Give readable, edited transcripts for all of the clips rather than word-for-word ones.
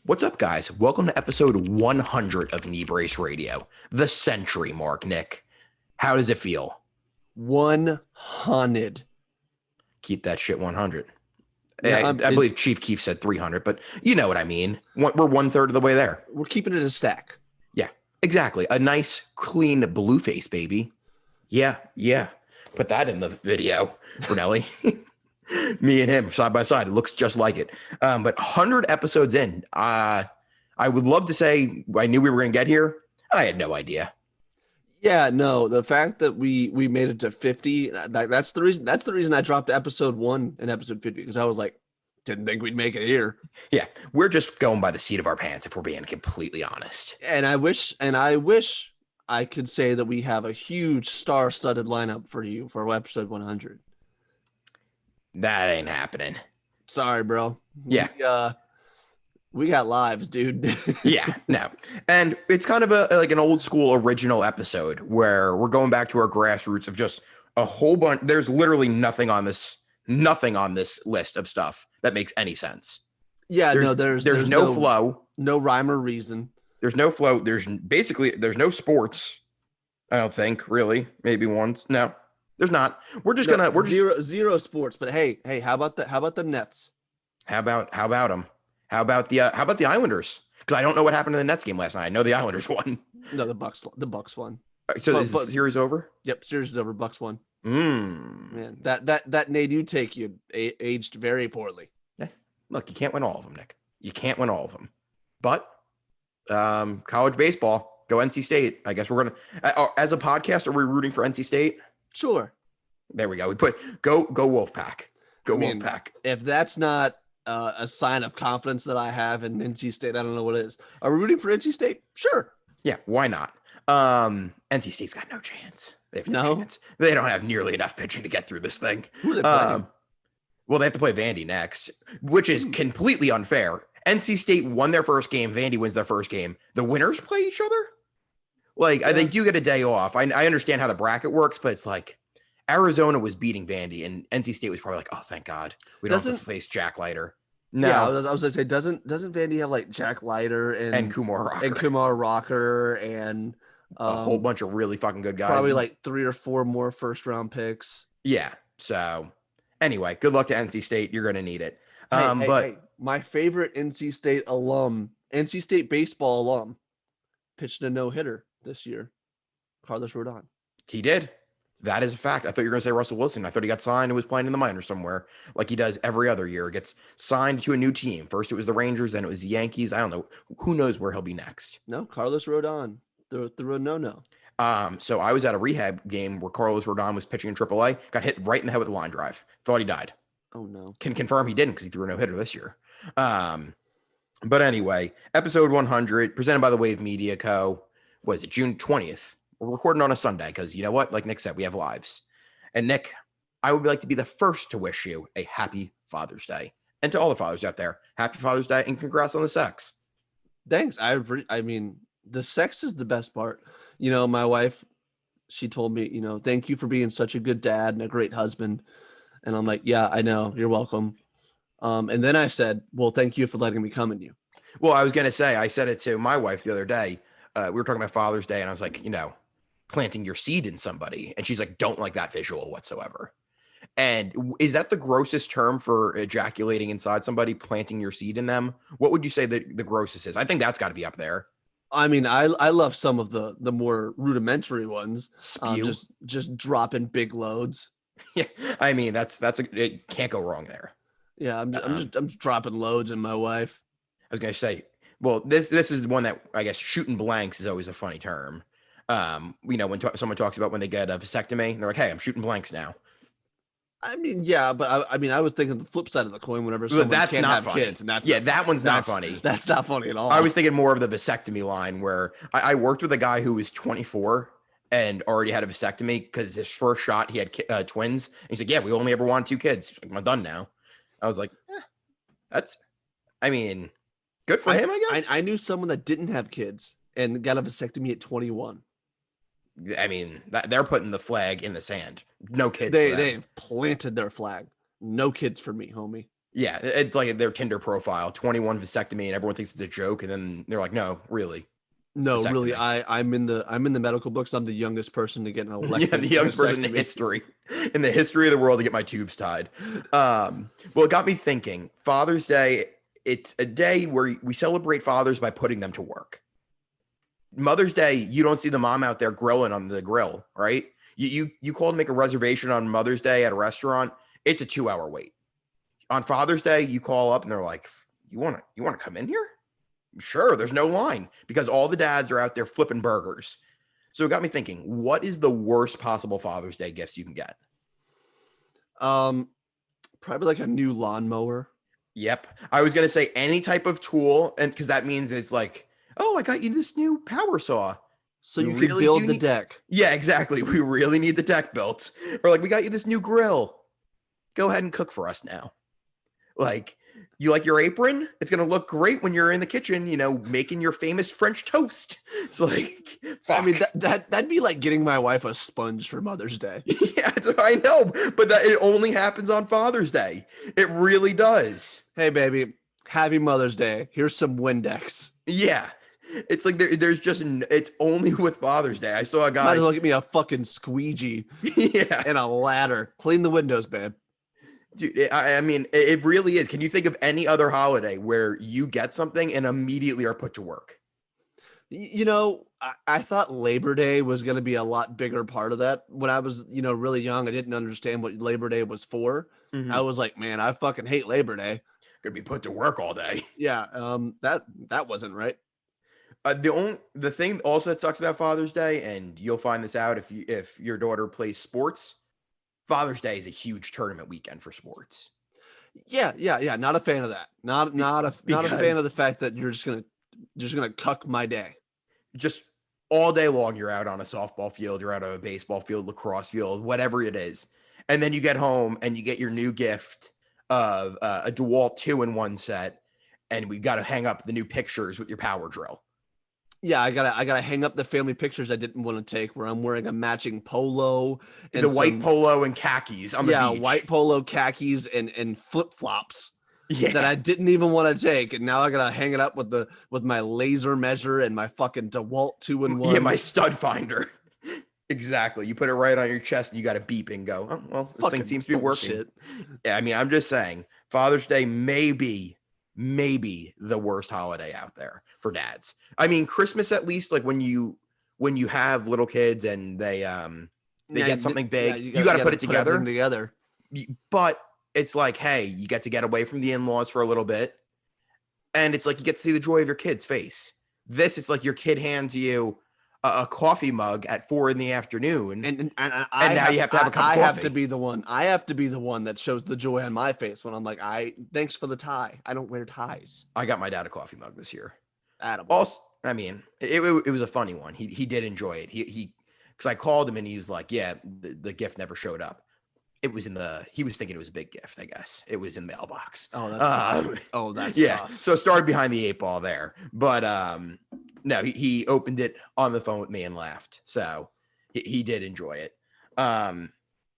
What's up, guys? Welcome to episode 100 of Knee Brace Radio, the century mark, Nick. How does it feel? 100. Keep that shit 100. Yeah, I believe Chief Keef said 300, but you know what I mean. We're 1/3 of the way there. We're keeping it a stack. Yeah, exactly. A nice, clean blue face, baby. Yeah. Put that in the video, Brunelli. Me and him side by side. It looks just like it. But 100 episodes in, I would love to say I knew we were going to get here. I had no idea. Yeah, no, the fact that we made it to 50, that's the reason. That's the reason I dropped episode 1 and episode 50, because I was like, didn't think we'd make it here. Yeah, we're just going by the seat of our pants, if we're being completely honest. And I wish I could say that we have a huge star-studded lineup for you for episode 100. That ain't happening. Sorry, bro. Yeah. We got lives, dude. Yeah, no. And it's kind of like an old school original episode where we're going back to our grassroots of just a whole bunch. There's literally nothing on this list of stuff that makes any sense. Yeah, there's no flow. No rhyme or reason. There's no flow. There's no sports. I don't think, really. Maybe once. No. There's not. We're just zero sports. But hey, how about the Nets? How about them? How about the Islanders? Because I don't know what happened in the Nets game last night. I know the Islanders won. No, the Bucks won. So is the series over? Yep, series is over. Bucks won. Man, that Nate you take you aged very poorly. Yeah. Look, you can't win all of them, Nick. You can't win all of them. But college baseball, go NC State. I guess we're gonna as a podcast. Are we rooting for NC State? Sure. There we go. We put go Wolfpack. Wolfpack. If that's not a sign of confidence that I have in NC State, I don't know what is. Are we rooting for NC State? Sure. Yeah, why not? NC State's got no chance. They have no chance. They don't have nearly enough pitching to get through this thing. Who are they playing? Well, they have to play Vandy next, which is completely unfair. NC State won their first game. Vandy wins their first game. The winners play each other? They do get a day off. I understand how the bracket works, but it's like Arizona was beating Vandy, and NC State was probably like, oh, thank God. We don't have to face Jack Leiter. No. Yeah, I was going to say, doesn't Vandy have like Jack Leiter and Kumar Rocker? And Kumar Rocker and a whole bunch of really fucking good guys. Probably like 3 or 4 more first-round picks. Yeah. So anyway, good luck to NC State. You're going to need it. Hey, my favorite NC State baseball alum, pitched a no-hitter this year. Carlos Rodon. He did. That is a fact. I thought you were going to say Russell Wilson. I thought he got signed and was playing in the minors somewhere like he does every other year. Gets signed to a new team. First it was the Rangers, then it was the Yankees. I don't know. Who knows where he'll be next? No, Carlos Rodon through a no. So I was at a rehab game where Carlos Rodon was pitching in AAA, got hit right in the head with a line drive. Thought he died. Oh, no. Can confirm he didn't because he threw a no-hitter this year. But anyway, episode 100, presented by the Wave Media Co. Was it June 20th? We're recording on a Sunday because you know what? Like Nick said, we have lives. And Nick, I would like to be the first to wish you a happy Father's Day. And to all the fathers out there, happy Father's Day and congrats on the sex. Thanks. I mean, the sex is the best part. You know, my wife, she told me, thank you for being such a good dad and a great husband. And I'm like, yeah, I know. You're welcome. And then I said, well, thank you for letting me come in you. Well, I was going to say, I said it to my wife the other day. We were talking about Father's Day and I was like, planting your seed in somebody. And she's like, don't like that visual whatsoever. And is that the grossest term for ejaculating inside somebody, planting your seed in them? What would you say that the grossest is? I think that's got to be up there. I mean, I love some of the more rudimentary ones. Just dropping big loads. Yeah, I mean it can't go wrong there. Yeah, I'm just dropping loads in my wife. I was gonna say, well, this is one that I guess shooting blanks is always a funny term. When someone talks about when they get a vasectomy, and they're like, "Hey, I'm shooting blanks now." I mean, yeah, but I was thinking the flip side of the coin. Whenever someone can't have kids, and that one's not funny. That's not funny at all. I was thinking more of the vasectomy line where I worked with a guy who was 24 and already had a vasectomy because his first shot he had twins. And he's like, "Yeah, we only ever wanted 2 kids. He's like, I'm done now." I was like, good for him, I guess. I knew someone that didn't have kids and got a vasectomy at 21. I mean, they're putting the flag in the sand. No kids. They've planted their flag. No kids for me, homie. Yeah, it's like their Tinder profile, 21 vasectomy, and everyone thinks it's a joke, and then they're like, no, really, No, really, vasectomy. I'm in the medical books. I'm the youngest person to get an Yeah, elective the youngest person in the history of the world to get my tubes tied. Well, it got me thinking. Father's Day, it's a day where we celebrate fathers by putting them to work. Mother's Day, you don't see the mom out there grilling on the grill, right? You call to make a reservation on Mother's Day at a restaurant, it's a 2 hour wait. On Father's Day, you call up and they're like, you want to come in here? Sure, there's no line because all the dads are out there flipping burgers. So it got me thinking, what is the worst possible Father's Day gifts you can get? Um, Probably like a new lawnmower. Yep. I was going to say any type of tool, and because that means it's like, oh, I got you this new power saw. So We you can really build do the need- deck. Yeah, exactly. We really need the deck built. Or like, we got you this new grill. Go ahead and cook for us now. Like, you like your apron? It's going to look great when you're in the kitchen, making your famous French toast. It's like, fuck. I mean, that'd be like getting my wife a sponge for Mother's Day. Yeah, I know, but it only happens on Father's Day. It really does. Hey, baby, happy Mother's Day. Here's some Windex. Yeah. It's like there's just, it's only with Father's Day. I saw a guy. Might as well get me a fucking squeegee Yeah. and a ladder. Clean the windows, babe. Dude, I mean, it really is. Can you think of any other holiday where you get something and immediately are put to work? I thought Labor Day was going to be a lot bigger part of that. When I was, really young, I didn't understand what Labor Day was for. I was like, man, I fucking hate Labor Day. Gonna be put to work all day. Yeah, that wasn't right. The thing also that sucks about Father's Day, and you'll find this out if your daughter plays sports, Father's Day is a huge tournament weekend for sports. Yeah. Not a fan of that. Not a fan of the fact that you're just gonna cuck my day. Just all day long, you're out on a softball field, you're out on a baseball field, lacrosse field, whatever it is, and then you get home and you get your new gift of a DeWalt 2-in-1 set, and we got to hang up the new pictures with your power drill. Yeah, I gotta hang up the family pictures I didn't want to take, where I'm wearing a matching polo and the white polo and khakis on the beach. White polo, khakis, and flip flops Yeah. that I didn't even want to take, and now I gotta hang it up with my laser measure and my fucking DeWalt 2-in-1. Yeah, my stud finder. Exactly. You put it right on your chest and you got to beep and go, oh, well, this thing seems to be working. Yeah, I mean, I'm just saying, Father's Day may be the worst holiday out there for dads. I mean, Christmas, at least, like when you have little kids and they get something big, you got to put it together. But it's like, hey, you get to get away from the in-laws for a little bit, and it's like you get to see the joy of your kid's face. This, it's like your kid hands you a coffee mug at 4 p.m, and now you have to have a cup of coffee. I have to be the one. I have to be the one that shows the joy on my face when I'm like, thanks for the tie. I don't wear ties. I got my dad a coffee mug this year. Attaboy. Also, I mean, it was a funny one. He did enjoy it. He because I called him and he was like, yeah, the gift never showed up. It was he was thinking it was a big gift, I guess. It was in the mailbox. Oh, that's tough. Oh, that's yeah. tough. So started behind the 8 ball there. But no, he opened it on the phone with me and laughed. So he did enjoy it.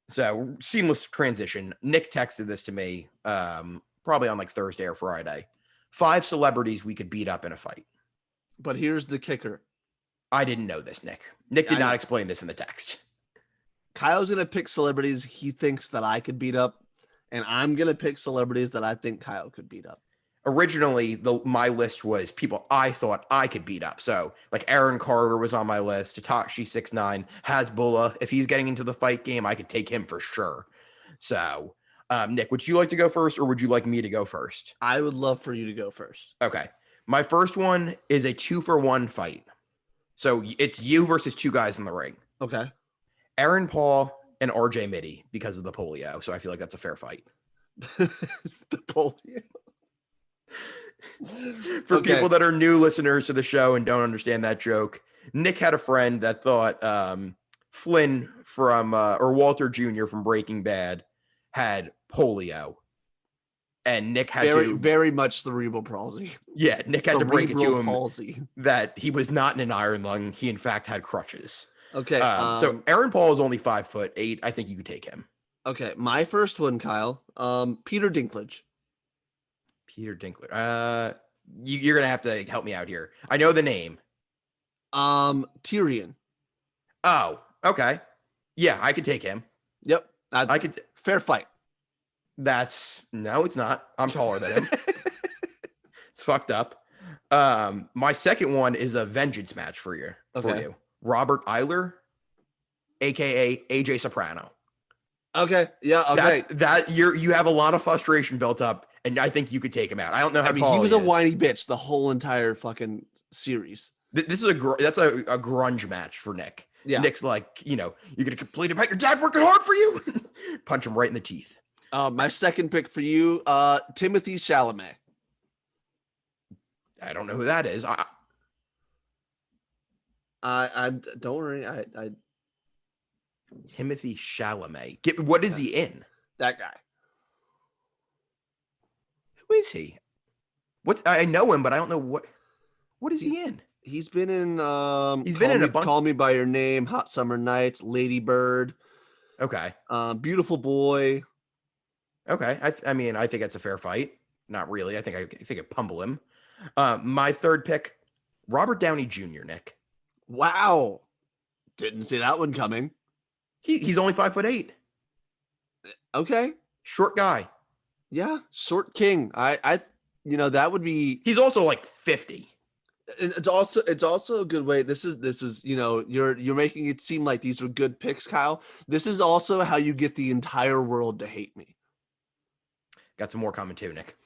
So seamless transition. Nick texted this to me probably on like Thursday or Friday. 5 celebrities we could beat up in a fight. But here's the kicker. I didn't know this, Nick. Nick did not explain this in the text. Kyle's going to pick celebrities he thinks that I could beat up, and I'm going to pick celebrities that I think Kyle could beat up. Originally, my list was people I thought I could beat up. So, like Aaron Carter was on my list, Takashi 6ix9ine, Hasbulla. If he's getting into the fight game, I could take him for sure. So, Nick, would you like to go first, or would you like me to go first? I would love for you to go first. Okay. My first one is a 2-for-1 fight. So, it's you versus 2 guys in the ring. Okay. Aaron Paul and RJ Mitty because of the polio. So I feel like that's a fair fight. The polio. For people that are new listeners to the show and don't understand that joke, Nick had a friend that thought Flynn from or Walter Jr. from Breaking Bad had polio. And Nick had very much cerebral palsy. Yeah, Nick had to break it to him palsy. That he was not in an iron lung. He in fact had crutches. Okay. So Aaron Paul is only 5'8". I think you could take him. Okay. My first one, Kyle, Peter Dinklage. Peter Dinklage. You're gonna have to help me out here. I know the name. Tyrion. Oh, okay. Yeah, I could take him. Yep. I could. Fair fight. No, it's not. I'm taller than him. It's fucked up. My second one is a vengeance match for you. Okay. Robert Eiler, aka AJ Soprano. Okay. Yeah. Okay. You have a lot of frustration built up, and I think you could take him out. I don't know how tall he was a is. whiny bitch the whole entire fucking series. This is that's a grunge match for Nick. Yeah. Nick's like, you're gonna complain about your dad working hard for you. Punch him right in the teeth. My second pick for you, Timothy Chalamet. I don't know who that is. I don't worry. I Timothy Chalamet. What is he in? That guy. Who is he? I know him, but I don't know what is he in? He's been in a bunch. Call Me by Your Name, Hot Summer Nights, Lady Bird. Okay. Beautiful Boy. Okay. I mean, I think that's a fair fight. Not really. I think I pummel him. My third pick, Robert Downey Jr., Nick. Wow. Didn't see that one coming. He's only 5'8". Okay. Short guy. Yeah. Short king. I that would be. He's also like 50. It's also a good way. This is you're making it seem like these are good picks, Kyle. This is also how you get the entire world to hate me. Got some more coming too, Nick.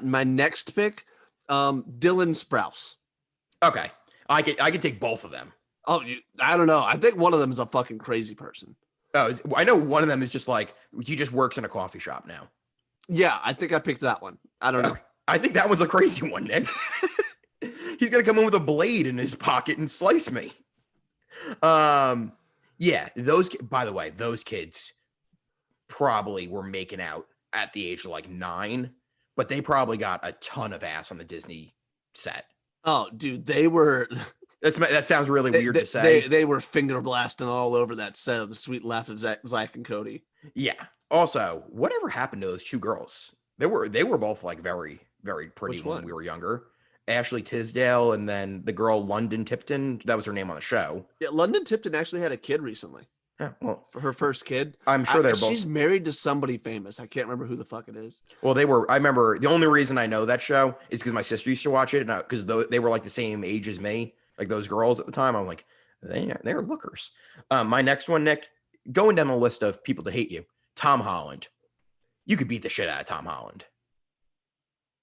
My next pick, Dylan Sprouse. Okay, I could take both of them. Oh, I don't know. I think one of them is a fucking crazy person. Oh, I know one of them is just like he just works in a coffee shop now. Yeah, I think I picked that one. I don't know. I think that was a crazy one, Nick. He's gonna come in with a blade in his pocket and slice me. Yeah, by the way, those kids probably were making out at the age of like 9, but they probably got a ton of ass on the Disney set. Oh, dude, they were. That sounds really weird to say. They were finger blasting all over that set of The Sweet Laugh of Zach and Cody. Yeah. Also, whatever happened to those two girls? They were both like very, very pretty when we were younger. Ashley Tisdale and then the girl London Tipton. That was her name on the show. Yeah, London Tipton actually had a kid recently. Yeah, well, for her first kid. I'm sure they're both. She's married to somebody famous. I can't remember who the fuck it is. Well, I remember the only reason I know that show is because my sister used to watch it, because they were like the same age as me, like those girls at the time. I'm like, they're lookers. My next one, Nick, going down the list of people to hate you, Tom Holland. You could beat the shit out of Tom Holland.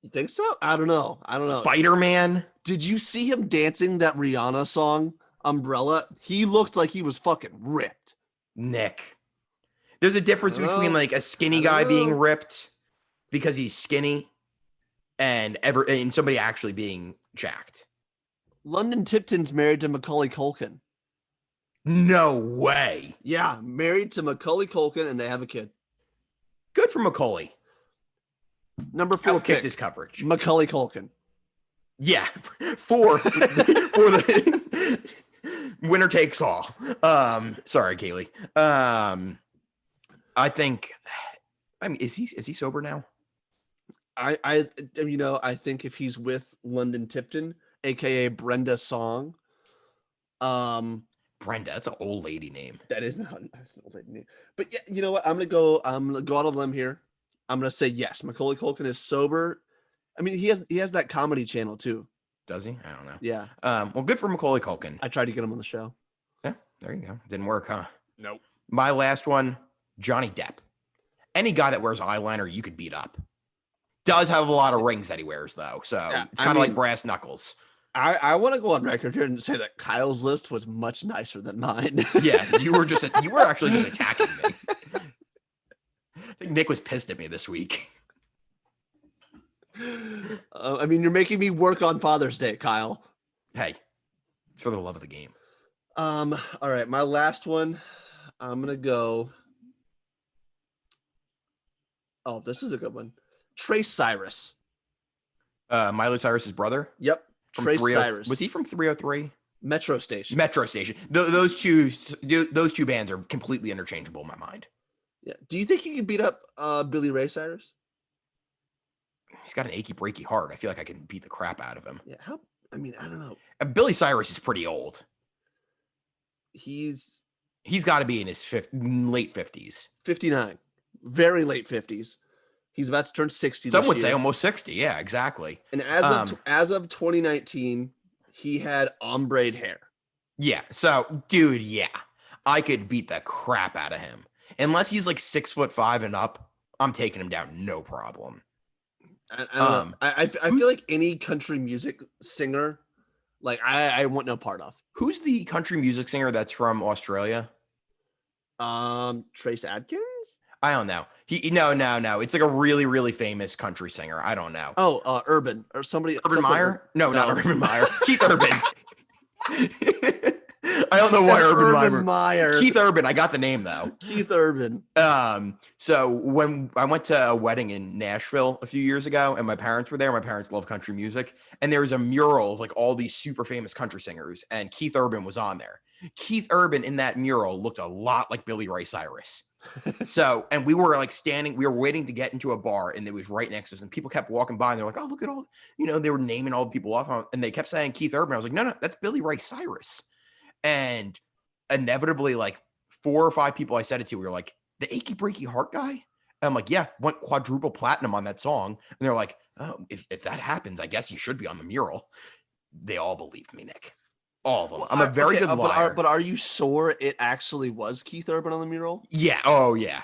You think so? I don't know. Spider-Man. Did you see him dancing that Rihanna song, Umbrella? He looked like he was fucking ripped. Nick, there's a difference between like a skinny guy being ripped because he's skinny and somebody actually being jacked. London Tipton's married to Macaulay Culkin. No way. Yeah, married to Macaulay Culkin, and they have a kid. Good for Macaulay. Number 4 pick, his coverage. Macaulay Culkin. Yeah, for the winner takes all. Sorry, Kaylee. I think. I mean, is he sober now? I think if he's with London Tipton, aka Brenda Song. Brenda, that's an old lady name. That's an old lady name. But yeah, you know what? I'm gonna go out on a limb here. I'm gonna say yes. Macaulay Culkin is sober. I mean, he has that comedy channel too. Does he? I don't know. Yeah. Well, good for Macaulay Culkin. I tried to get him on the show. Yeah, there you go. Didn't work, huh? Nope. My last one, Johnny Depp. Any guy that wears eyeliner, you could beat up. Does have a lot of rings that he wears, though. So it's kind of like brass knuckles. I want to go on record here and say that Kyle's list was much nicer than mine. Yeah, you were actually just attacking me. I think Nick was pissed at me this week. I mean, you're making me work on Father's Day, Kyle. Hey, it's for the love of the game. All right, my last one. I'm gonna go. Oh, this is a good one. Trace Cyrus. Miley Cyrus's brother. Yep. Trace Cyrus. Was he from 303? Metro Station. Metro Station. Those two bands are completely interchangeable in my mind. Yeah. Do you think you can beat up Billy Ray Cyrus? He's got an achy breaky heart. I feel like I can beat the crap out of him. Yeah. How? I mean, I don't know. Billy Cyrus is pretty old. He's got to be in his late 50s. 59. Very late 50s. He's about to turn 60. Some would say almost 60. Yeah, exactly. And as of 2019, he had ombre hair. Yeah. So, dude, yeah, I could beat the crap out of him. Unless he's like 6'5" and up, I'm taking him down no problem. I feel like any country music singer, like I want no part of. Who's the country music singer that's from Australia? Trace Adkins? I don't know. No. It's like a really, really famous country singer. I don't know. Oh, Urban or somebody. Urban Meyer? No, not Urban Meyer. Keith Urban. I don't know why Urban Meyer. Keith Urban. I got the name though. Keith Urban. So when I went to a wedding in Nashville a few years ago, and my parents were there, my parents love country music, and there was a mural of like all these super famous country singers, and Keith Urban was on there. Keith Urban in that mural looked a lot like Billy Ray Cyrus. So, and we were like we were waiting to get into a bar, and it was right next to us, and people kept walking by, and they're like, "Oh, look at all," they were naming all the people off, and they kept saying Keith Urban. I was like, no, that's Billy Ray Cyrus. And inevitably, like 4 or 5 people I said it to were like, the achy breaky heart guy? And I'm like, yeah, went quadruple platinum on that song. And they're like, oh, if that happens, I guess you should be on the mural. They all believed me, Nick. All of them. I'm a very good liar. But are you sure it actually was Keith Urban on the mural? Yeah. Oh, yeah.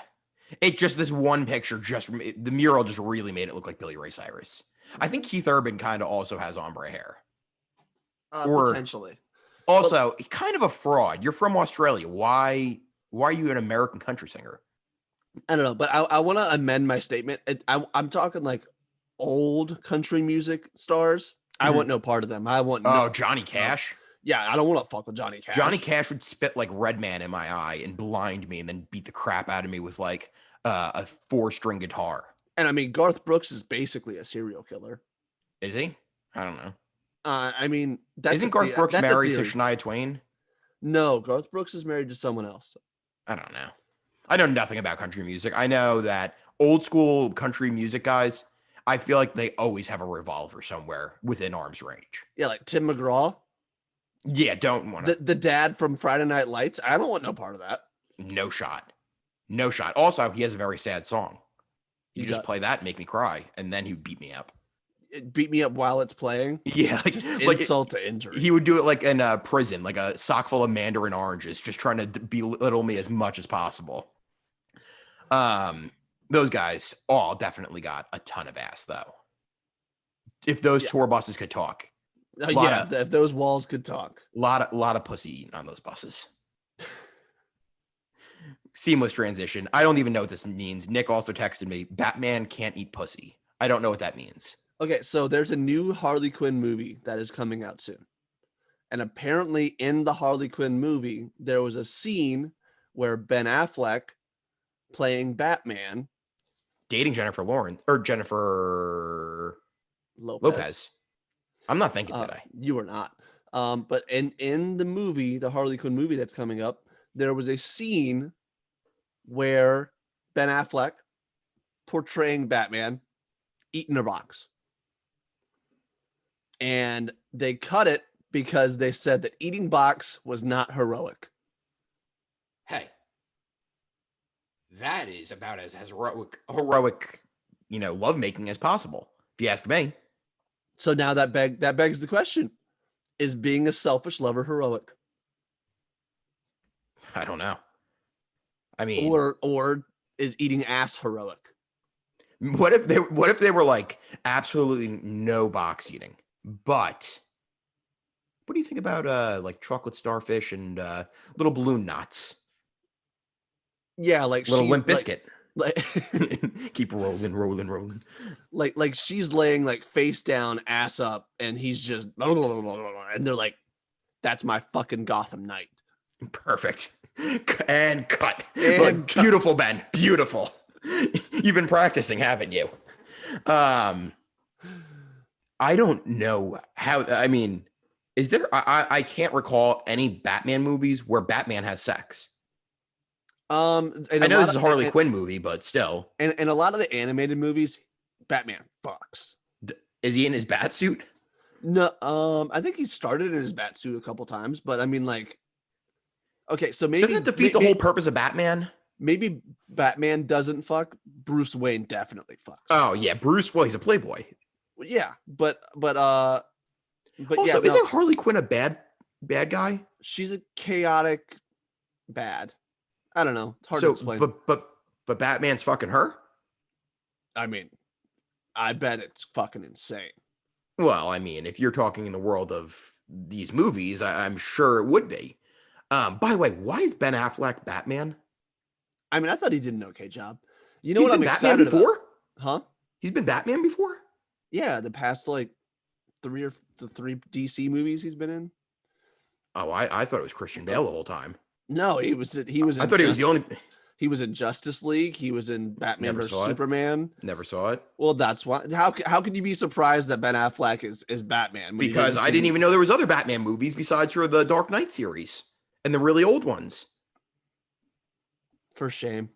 It just, this one picture, the mural just really made it look like Billy Ray Cyrus. I think Keith Urban kind of also has ombre hair. Potentially. Also, kind of a fraud. You're from Australia. Why are you an American country singer? I don't know, but I want to amend my statement. I'm talking like old country music stars. I want no part of them. I want Johnny Cash. Yeah, I don't want to fuck with Johnny Cash. Johnny Cash would spit like Redman in my eye and blind me, and then beat the crap out of me with like a 4-string guitar. And I mean, Garth Brooks is basically a serial killer. Is he? I don't know. I mean, isn't Garth Brooks married to Shania Twain? No, Garth Brooks is married to someone else. I don't know. I know nothing about country music. I know that old school country music guys, I feel like they always have a revolver somewhere within arm's range. Yeah, like Tim McGraw. Yeah, don't want to. The dad from Friday Night Lights. I don't want no part of that. No shot. No shot. Also, he has a very sad song. You just play that and make me cry, and then he would beat me up. Beat me up while it's playing. Yeah, like insult to injury. He would do it like in a prison, like a sock full of mandarin oranges, just trying to belittle me as much as possible. Those guys all definitely got a ton of ass, though. If those tour buses could talk, if those walls could talk, lot of pussy eating on those buses. Seamless transition. I don't even know what this means. Nick also texted me, "Batman can't eat pussy." I don't know what that means. Okay, so there's a new Harley Quinn movie that is coming out soon. And apparently in the Harley Quinn movie, there was a scene where Ben Affleck playing Batman. Dating Jennifer Lopez. I'm not thinking today. You are not. But in the movie, the Harley Quinn movie that's coming up, there was a scene where Ben Affleck portraying Batman eating a box. And they cut it because they said that eating box was not heroic. Hey, that is about as heroic, lovemaking as possible, if you ask me. So now that begs the question: is being a selfish lover heroic? I don't know. I mean, or is eating ass heroic? What if they were like absolutely no box eating? But what do you think about like chocolate starfish and little balloon knots? Yeah, like little Limp Biscuit. Like keep rolling. Like she's laying like face down, ass up, and he's just and they're like, "That's my fucking Gotham night." Perfect. And cut. And cut. Beautiful, Ben. Beautiful. You've been practicing, haven't you? I don't know how. I mean, Is there? I can't recall any Batman movies where Batman has sex. And I a know lot this is of a Harley Quinn movie, but still, and a lot of the animated movies, Batman fucks. is he in his bat suit? No, I think he started in his bat suit a couple times, but I mean, like, okay, so Doesn't maybe that defeat the whole purpose of Batman? maybe Batman doesn't fuck. Bruce Wayne definitely fucks. Oh yeah, Bruce. Well, he's a playboy. Well, yeah, but Also, yeah, no, isn't Harley Quinn a bad guy? she's a chaotic bad. I don't know. It's hard to So, explain. but Batman's fucking her. I mean, I bet it's fucking insane. Well, I mean, if you're talking in the world of these movies, I'm sure it would be. By the way, why is Ben Affleck Batman? I mean, I thought he did an okay job. You know He's what been I'm Batman excited before. about? Huh? He's been Batman before. Yeah, the past like the three DC movies he's been in. Oh, I thought it was Christian Bale the whole time. No, he was in I thought he was the only. he was in Justice League. He was in Batman Never vs saw it. Superman. Never saw it Well, that's why. How could you be surprised that Ben Affleck is Batman? when you because I see- didn't even know there was other Batman movies besides for the Dark Knight series and the really old ones. For shame.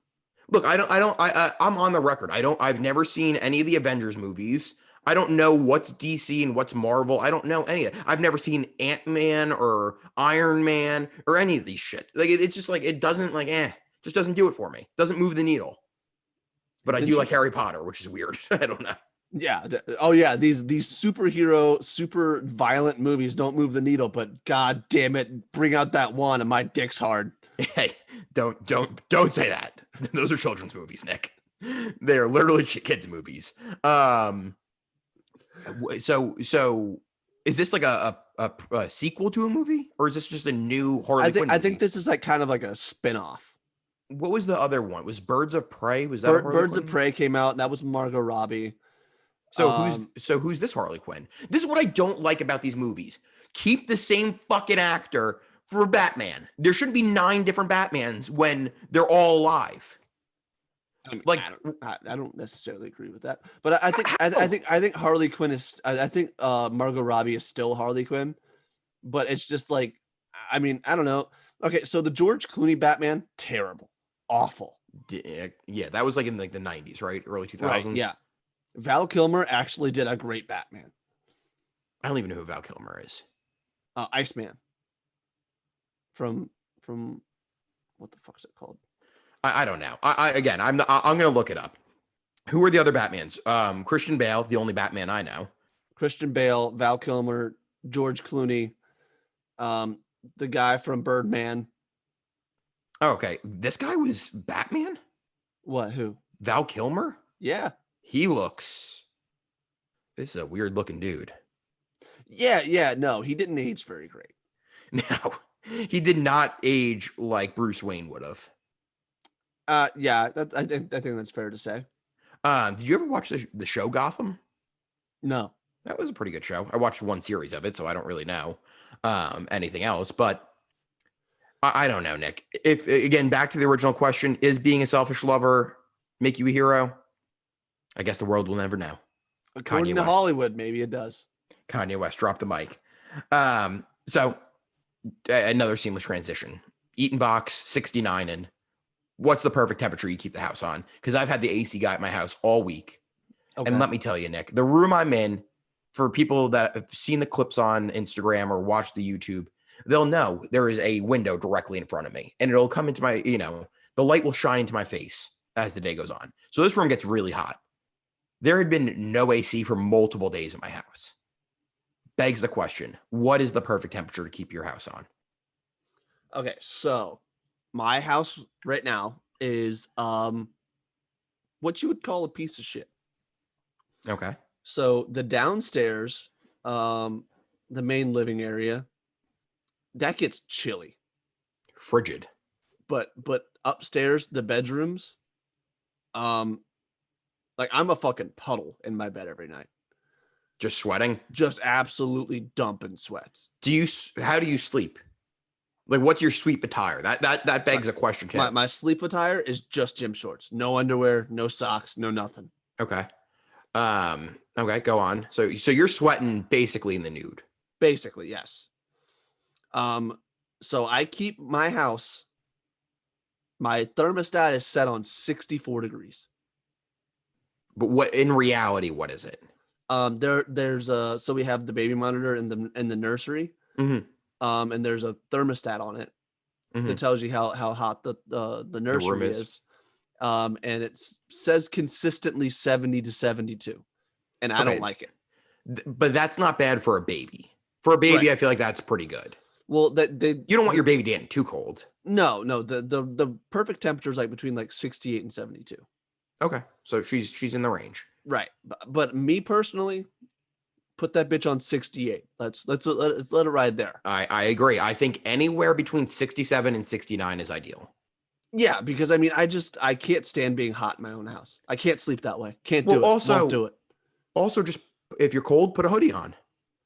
Look, I'm on the record. I've never seen any of the Avengers movies. I don't know what's DC and what's Marvel. I don't know any of it. I've never seen Ant-Man or Iron Man or any of these shit. Like it's just like it doesn't just doesn't do it for me. Doesn't move the needle. But I do like Harry Potter, which is weird. I don't know. Yeah. Oh yeah. These superhero, super violent movies don't move the needle, but god damn it, bring out that one and my dick's hard. Hey, don't say that. Those are children's movies, Nick. They are literally kids' movies. So is this like a sequel to a movie, or is this just a new Harley Quinn movie? I think this is like kind of like a spin-off. What was the other one? Was Birds of Prey? Was that Birds of Prey came out, and that was Margot Robbie. So who's this Harley Quinn? This is what I don't like about these movies. Keep the same fucking actor for Batman. There shouldn't be 9 different Batmans when they're all alive. I mean, Like I don't necessarily agree with that, but I think Harley Quinn is. I think Margot Robbie is still Harley Quinn, but it's just like, I mean, I don't know. Okay, so the George Clooney Batman, terrible, awful. yeah, that was like in like the 90s, right? Early 2000s. Right, yeah. Val Kilmer actually did a great Batman. I don't even know who Val Kilmer is. Iceman. From what the fuck is it called? I don't know. I'm gonna look it up. Who are the other Batmans? Christian Bale, the only Batman I know. Christian Bale, Val Kilmer, George Clooney, the guy from Birdman. Oh, okay, this guy was Batman. What? Who? Val Kilmer. Yeah. He looks. This is a weird looking dude. Yeah. No, he didn't age very great. No, he did not age like Bruce Wayne would have. Yeah, I think that's fair to say. Did you ever watch the show Gotham? No. That was a pretty good show. I watched one series of it, so I don't really know anything else. But I don't know, Nick. If again, back to the original question, is being a selfish lover make you a hero? I guess the world will never know. According to Hollywood, maybe it does. Kanye West, drop the mic. So another seamless transition. Eaton box 69 and what's the perfect temperature you keep the house on? Because I've had the AC guy at my house all week. Okay. And let me tell you, Nick, the room I'm in, for people that have seen the clips on Instagram or watched the YouTube, they'll know there is a window directly in front of me. And it'll come into my, the light will shine into my face as the day goes on. So this room gets really hot. There had been no AC for multiple days in my house. Begs the question, what is the perfect temperature to keep your house on? Okay, so my house right now is what you would call a piece of shit. Okay. So the downstairs, the main living area, that gets chilly. Frigid. But upstairs, the bedrooms, like I'm a fucking puddle in my bed every night. Just sweating? Just absolutely dumping sweats. How do you sleep? Like, what's your sleep attire? That begs a question too. My sleep attire is just gym shorts. No underwear, no socks, no nothing. Okay. Okay, go on. So you're sweating basically in the nude. Basically, yes. So I keep my house, my thermostat is set on 64 degrees. But what in reality, what is it? So we have the baby monitor in the nursery. Mm-hmm. And there's a thermostat on it Mm-hmm. that tells you how hot the The room nursery is. is. And it says consistently 70 to 72, and I don't Okay. like it. But that's not bad for a baby. For a baby, Right. I feel like that's pretty good. Well, You don't want your baby getting too cold. no, the perfect temperature is like between like 68 and 72. Okay. So she's in the range. Right. But me personally, put that bitch on 68. Let's let it ride there. I agree. I think anywhere between 67 and 69 is ideal. Yeah, because I mean, I can't stand being hot in my own house. I can't sleep that way. Can't Well, do it. also- Won't do it. Also, just if you're cold, put a hoodie on.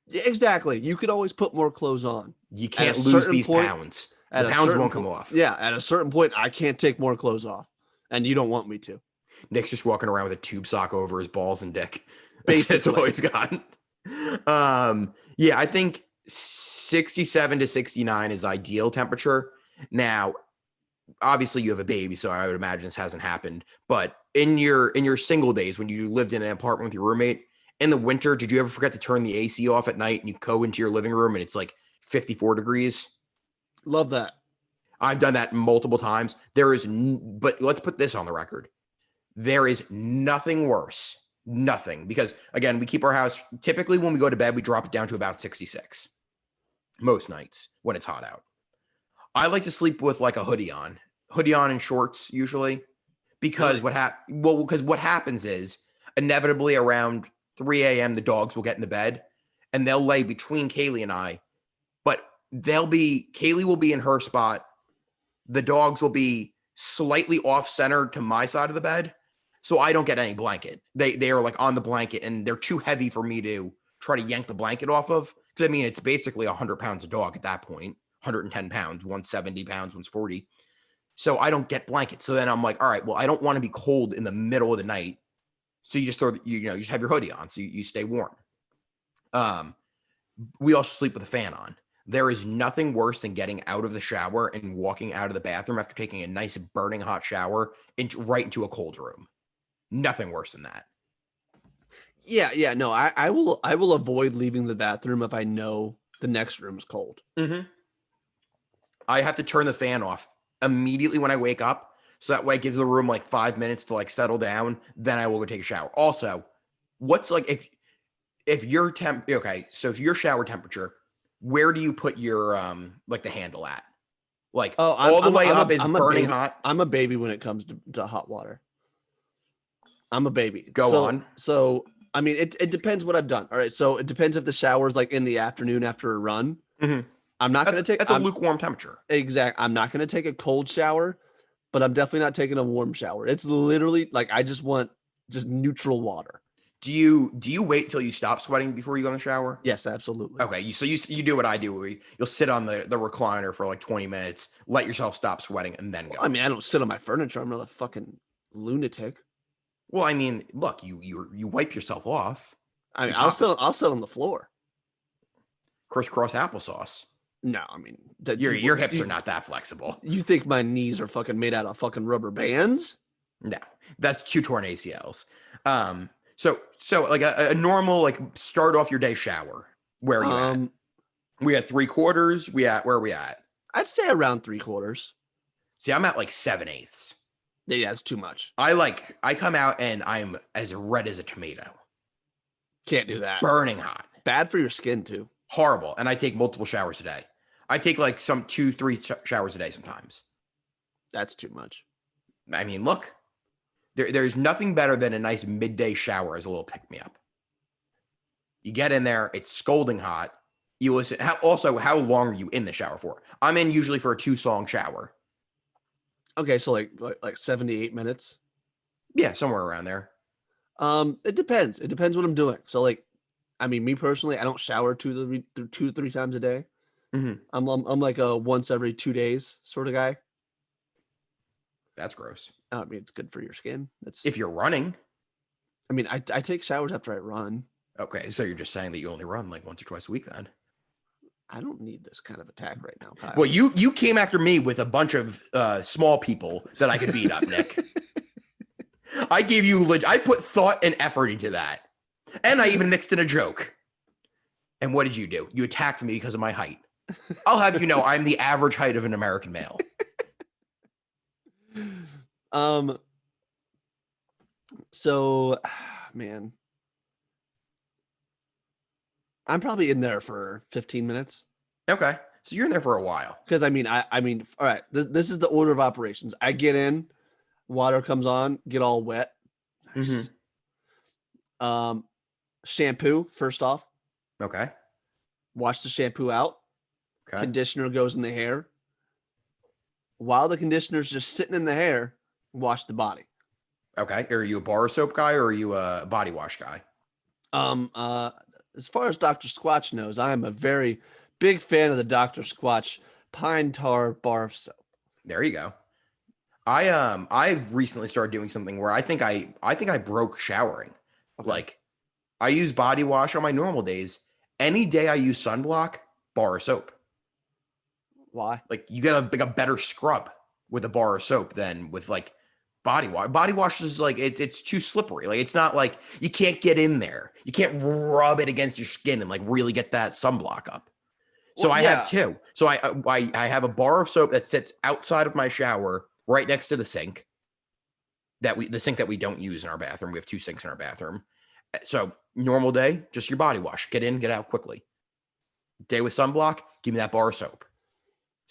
Yeah, exactly. You could always put more clothes on. You At a can't lose certain these point- pounds. At The a pounds certain won't come po- off. Yeah, at a certain point, I can't take more clothes off, and you don't want me to. Nick's just walking around with a tube sock over his balls and dick. Basically. That's all he's got. Yeah, I think 67 to 69 is ideal temperature. Now, obviously you have a baby, so I would imagine this hasn't happened. But in your single days when you lived in an apartment with your roommate, in the winter, did you ever forget to turn the AC off at night and you go into your living room and it's like 54 degrees? Love that. I've done that multiple times. But let's put this on the record. There is nothing worse. Nothing. Because again, we keep our house, typically when we go to bed, we drop it down to about 66 most nights when it's hot out. I like to sleep with like a hoodie on and shorts usually, because Really? because what happens is inevitably around 3 a.m. the dogs will get in the bed and they'll lay between Kaylee and I, but Kaylee will be in her spot. The dogs will be slightly off center to my side of the bed. So I don't get any blanket. They are like on the blanket and they're too heavy for me to try to yank the blanket off of. Because I mean, it's basically 100 pounds a dog at that point, 110 pounds, 170 pounds, 140. So I don't get blankets. So then I'm like, all right, well, I don't want to be cold in the middle of the night. So you just you just have your hoodie on. So you stay warm. We also sleep with a fan on. There is nothing worse than getting out of the shower and walking out of the bathroom after taking a nice burning hot shower right into a cold room. Nothing worse than that. Yeah. No, I will avoid leaving the bathroom if I know the next room's cold. Mm-hmm. I have to turn the fan off immediately when I wake up. So that way it gives the room like 5 minutes to like settle down. Then I will go take a shower. Also, what's like if your so if your shower temperature, where do you put your like the handle at? Like all the way up is burning hot. I'm a baby when it comes to hot water. I'm a baby. Go on. So I mean, it depends what I've done. All right. So it depends if the shower's like in the afternoon after a run. Mm-hmm. I'm not going to take. That's a lukewarm temperature. Exact. I'm not going to take a cold shower, but I'm definitely not taking a warm shower. It's literally like I just want just neutral water. Do you wait till you stop sweating before you go in the shower? Yes, absolutely. Okay, so you do what I do. Where you'll sit on the recliner for like 20 minutes, let yourself stop sweating, and then go. I mean, I don't sit on my furniture. I'm not a fucking lunatic. Well, I mean, look, you wipe yourself off. I mean, I'll sit on the floor. Crisscross applesauce. No, I mean Your hips are not that flexible. You think my knees are fucking made out of fucking rubber bands? No, that's 2 torn ACLs. So like a normal like start off your day shower. Where are you at? We at 3/4. Where are we at? I'd say around 3/4. See, I'm at like 7/8. Yeah, that's too much. I come out and I'm as red as a tomato. Can't do that. Burning hot. Bad for your skin too. Horrible. And I take multiple showers a day. I take like 2-3 showers a day sometimes. That's too much. I mean, look, there's nothing better than a nice midday shower as a little pick-me-up. You get in there, it's scalding hot. You listen. How long are you in the shower for? I'm in usually for a 2-song shower. Okay, so like 78 minutes. Yeah, somewhere around there. It depends. It depends what I'm doing. So like, I mean, me personally, I don't shower 2-3 times a day. Mm-hmm. I'm like a once every 2 days sort of guy. That's gross. I mean, it's good for your skin. If you're running. I mean, I take showers after I run. Okay, so you're just saying that you only run like once or twice a week then. I don't need this kind of attack right now, Kyle. Well, you came after me with a bunch of small people that I could beat up, Nick. I gave you I put thought and effort into that. And I even mixed in a joke. And what did you do? You attacked me because of my height. I'll have you know I'm the average height of an American male. So, man, I'm probably in there for 15 minutes. Okay. So you're in there for a while. Because I mean, all right, this is the order of operations. I get in, water comes on, get all wet. Nice. Shampoo, first off. Okay. Wash the shampoo out. Okay. Conditioner goes in the hair. While the conditioner's just sitting in the hair, wash the body. Okay. Are you a bar soap guy or are you a body wash guy? As far as Dr. Squatch knows, I am a very big fan of the Dr. Squatch pine tar bar soap. There you go. I've recently started doing something where I think I broke showering. Okay. Like I use body wash on my normal days. Any day I use sunblock, bar of soap. Why? Like you get a better scrub with a bar of soap than with like body wash. Body wash is like it's too slippery. Like it's not like you can't get in there. You can't rub it against your skin and like really get that sunblock up. So Well, I yeah. have two. So I have a bar of soap that sits outside of my shower, right next to the sink. The sink that we don't use in our bathroom. We have two sinks in our bathroom. So normal day, just your body wash. Get in, get out quickly. Day with sunblock, give me that bar of soap.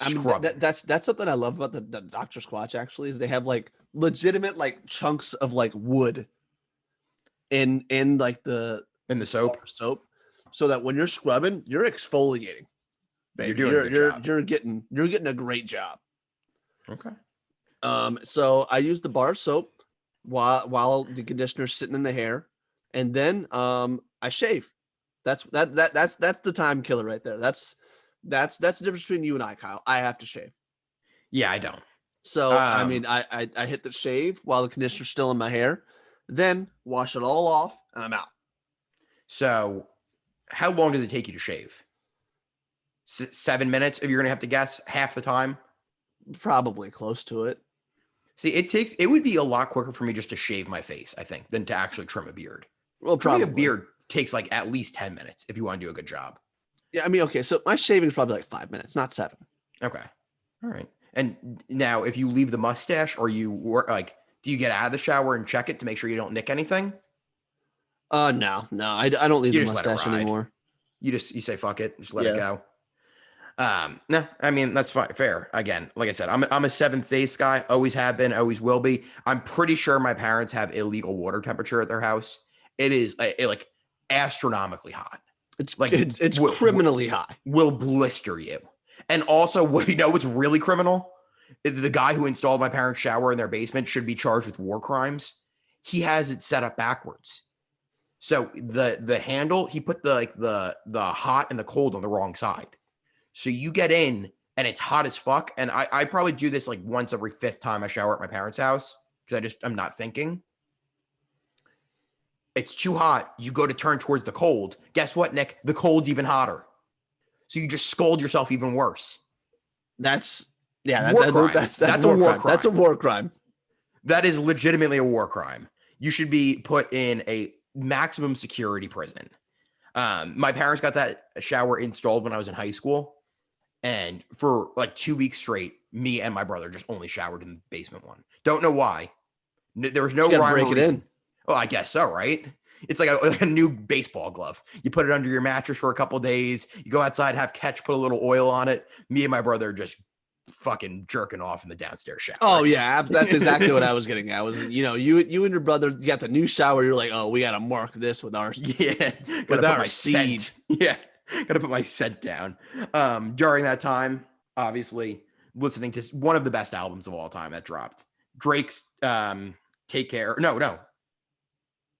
I mean, Scrub it. that's something I love about the Dr. Squatch actually is they have like legitimate like chunks of like wood in like the In the soap. soap, so that when you're scrubbing, you're exfoliating. Baby. You're doing a good job. You're getting a great job. Okay. So I use the bar of soap while the conditioner's sitting in the hair, and then I shave. That's the time killer right there. That's the difference between you and I, Kyle. I have to shave. Yeah, I don't. So I mean, I hit the shave while the conditioner's still in my hair, then wash it all off, and I'm out. So how long does it take you to shave? 7 minutes, if you're gonna have to guess, half the time. Probably close to it. See, it would be a lot quicker for me just to shave my face, I think, than to actually trim a beard. Well, Trimming probably. a beard takes like at least 10 minutes if you want to do a good job. Yeah, I mean, okay, so my shaving is probably like 5 minutes, not 7. Okay. All right. And now if you leave the mustache or you work like, do you get out of the shower and check it to make sure you don't nick anything? No, I don't leave You the just let it mustache ride. anymore. You say fuck it, just let it go. No, I mean that's fine, fair. Again, like I said, I'm a seventh base guy, always have been, always will be. I'm pretty sure my parents have illegal water temperature at their house. It is like astronomically hot. It's Like it's criminally high. Will blister you. And also, what's really criminal? The guy who installed my parents' shower in their basement should be charged with war crimes. He has it set up backwards. So the handle, he put the hot and the cold on the wrong side. So you get in and it's hot as fuck. And I probably do this like once every 5th time I shower at my parents' house because I'm not thinking. It's too hot. You go to turn towards the cold. Guess what, Nick? The cold's even hotter. So you just scold yourself even worse. That's a war crime. That's a war crime. That is legitimately a war crime. You should be put in a maximum security prison. My parents got that shower installed when I was in high school. And for like 2 weeks straight, me and my brother just only showered in the basement one. Don't know why. There was no rhyme or break it reason. in. Oh, I guess so, right? It's like a new baseball glove. You put it under your mattress for a couple days. You go outside, have Ketch put a little oil on it. Me and my brother just fucking jerking off in the downstairs shower. Oh yeah, that's exactly what I was getting at. Was you and your brother got the new shower. You're like, oh, we got to mark this with our with our seed. Yeah, got to put my scent down. During that time, obviously listening to one of the best albums of all time that dropped, Drake's "Take Care." No.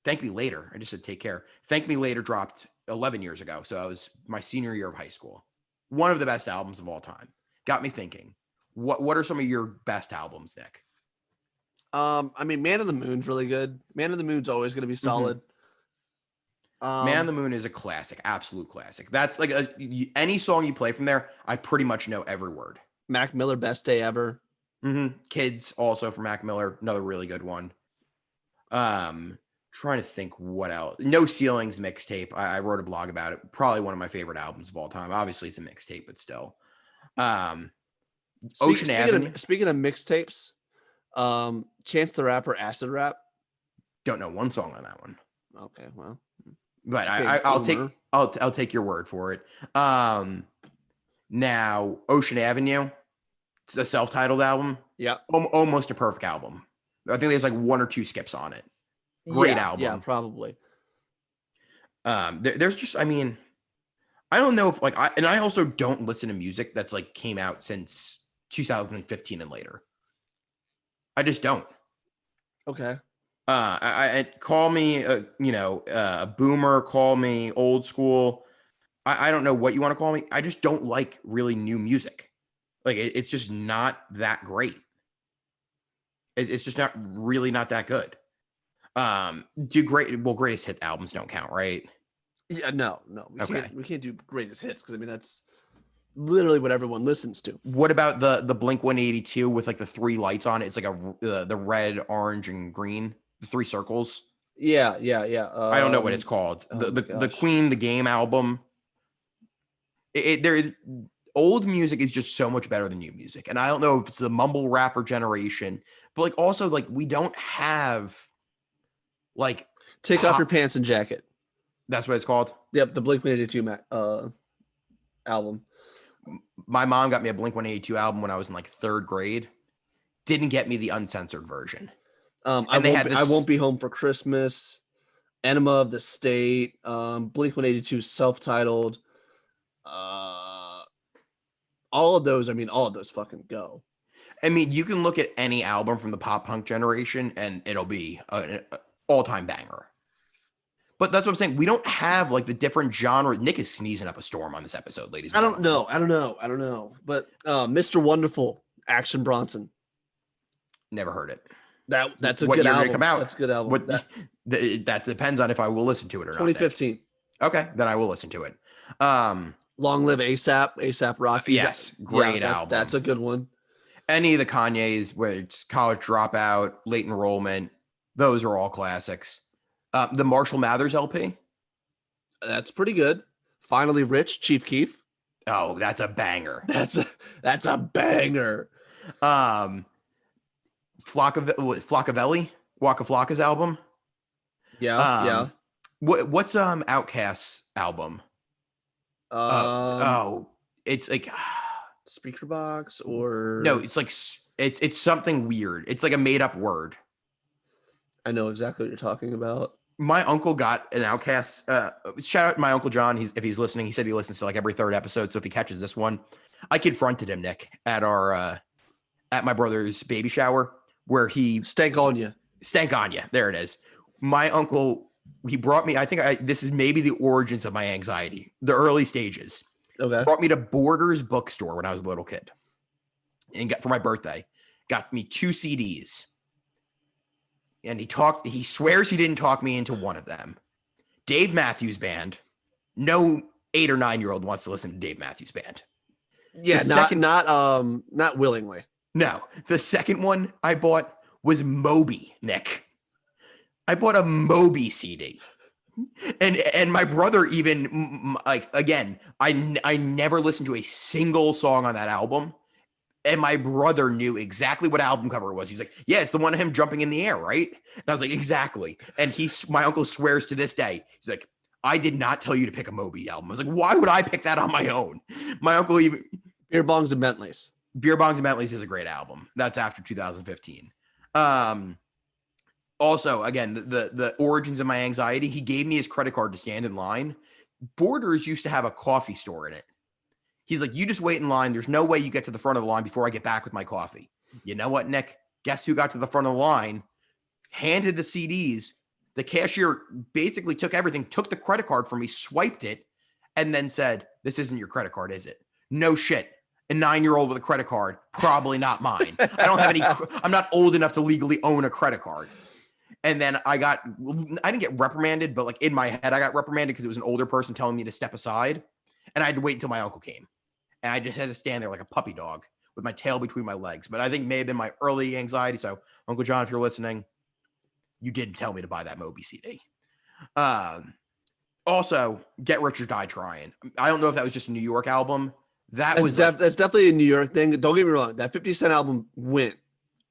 Thank Me Later. I just said Take Care. Thank Me Later dropped 11 years ago. So that was my senior year of high school. One of the best albums of all time. Got me thinking. What are some of your best albums, Nick? I mean, Man of the Moon's really good. Man of the Moon's always going to be solid. Man on the Moon is a classic, absolute classic. That's like any song you play from there, I pretty much know every word. Mac Miller, Best Day Ever. Kids also from Mac Miller, another really good one. Trying to think what else. No Ceilings mixtape. I wrote a blog about it. Probably one of my favorite albums of all time. Obviously, it's a mixtape, but still. Ocean Avenue. Speaking of mixtapes, Chance the Rapper, Acid Rap. Don't know one song on that one. Okay, well, but I'll take your word for it. Now Ocean Avenue, it's a self-titled album. Yeah, almost a perfect album. I think there's like one or two skips on it. Great album. Yeah, probably. There's just, I mean, I don't know if I also don't listen to music that's like came out since 2015 and later. I just don't. Okay. I call me a boomer, call me old school. I don't know what you want to call me. I just don't like really new music. Like it's just not that great. It's just not that good. Greatest hit albums don't count, right? Yeah, no, we can't do greatest hits because I mean that's literally what everyone listens to. What about the Blink 182 with like the three lights on it? It's like the red, orange, and green, the three circles. Yeah. I don't know what it's called. The Queen the Game album. Old music is just so much better than new music, and I don't know if it's the mumble rapper generation, but like also like we don't have like Take Off Your Pants and Jacket. That's what it's called. Yep, the Blink 182 album. My mom got me a Blink 182 album when I was in like third grade. Didn't get me the uncensored version. I Won't Be Home for Christmas, Enema of the State, Blink 182 self-titled. All of those fucking go. I mean, you can look at any album from the pop punk generation and it'll be an all-time banger. But that's what I'm saying. We don't have like the different genre. Nick is sneezing up a storm on this episode, ladies. I don't know. But Mr. Wonderful, Action Bronson. Never heard it. That's a good album. Come out? That's a good album. That depends on if I will listen to it or 2015. not. Okay, then I will listen to it. Long Live ASAP Rocky. Yes, great album. That's a good one. Any of the Kanye's, where it's College Dropout, Late Enrollment, those are all classics. The Marshall Mathers LP. That's pretty good. Finally Rich, Chief Keef. Oh, that's a banger. That's a banger. Flockavelli, Waka Flocka's album. Yeah. What's Outkast's album? It's like Speaker Box or no, it's like it's something weird. It's like a made up word. I know exactly what you're talking about. My uncle got an Outkast. Shout out to my Uncle John. If he's listening, he said he listens to like every third episode. So if he catches this one, I confronted him, Nick, at my brother's baby shower where he stank on you. There it is. My uncle, he brought me. This is maybe the origins of my anxiety, the early stages. Okay. Brought me to Borders bookstore when I was a little kid, and for my birthday, got me 2 CDs. And he swears he didn't talk me into one of them. Dave Matthews Band. No 8 or 9-year-old wants to listen to Dave Matthews Band. Yeah, not willingly. No. The second one I bought was Moby, Nick. I bought a Moby CD. And my brother even, like, again, I never listened to a single song on that album. And my brother knew exactly what album cover it was. He's like, yeah, it's the one of him jumping in the air, right? And I was like, exactly. And my uncle swears to this day, he's like, I did not tell you to pick a Moby album. I was like, why would I pick that on my own? My uncle even... Beer Bongs and Bentleys. Beer Bongs and Bentleys is a great album. That's after 2015. Also, again, the origins of my anxiety, he gave me his credit card to stand in line. Borders used to have a coffee store in it. He's like, you just wait in line. There's no way you get to the front of the line before I get back with my coffee. You know what, Nick? Guess who got to the front of the line, handed the CDs. The cashier basically took everything, took the credit card from me, swiped it, and then said, this isn't your credit card, is it? No shit. A 9-year-old with a credit card, probably not mine. I'm not old enough to legally own a credit card. And then I didn't get reprimanded, but like in my head, I got reprimanded because it was an older person telling me to step aside. And I had to wait until my uncle came. And I just had to stand there like a puppy dog with my tail between my legs. But I think may have been my early anxiety. So Uncle John, if you're listening, you did tell me to buy that Moby CD. Also, Get Rich or Die Trying. I don't know if that was just a New York album. That's definitely a New York thing. Don't get me wrong. That 50 Cent album went,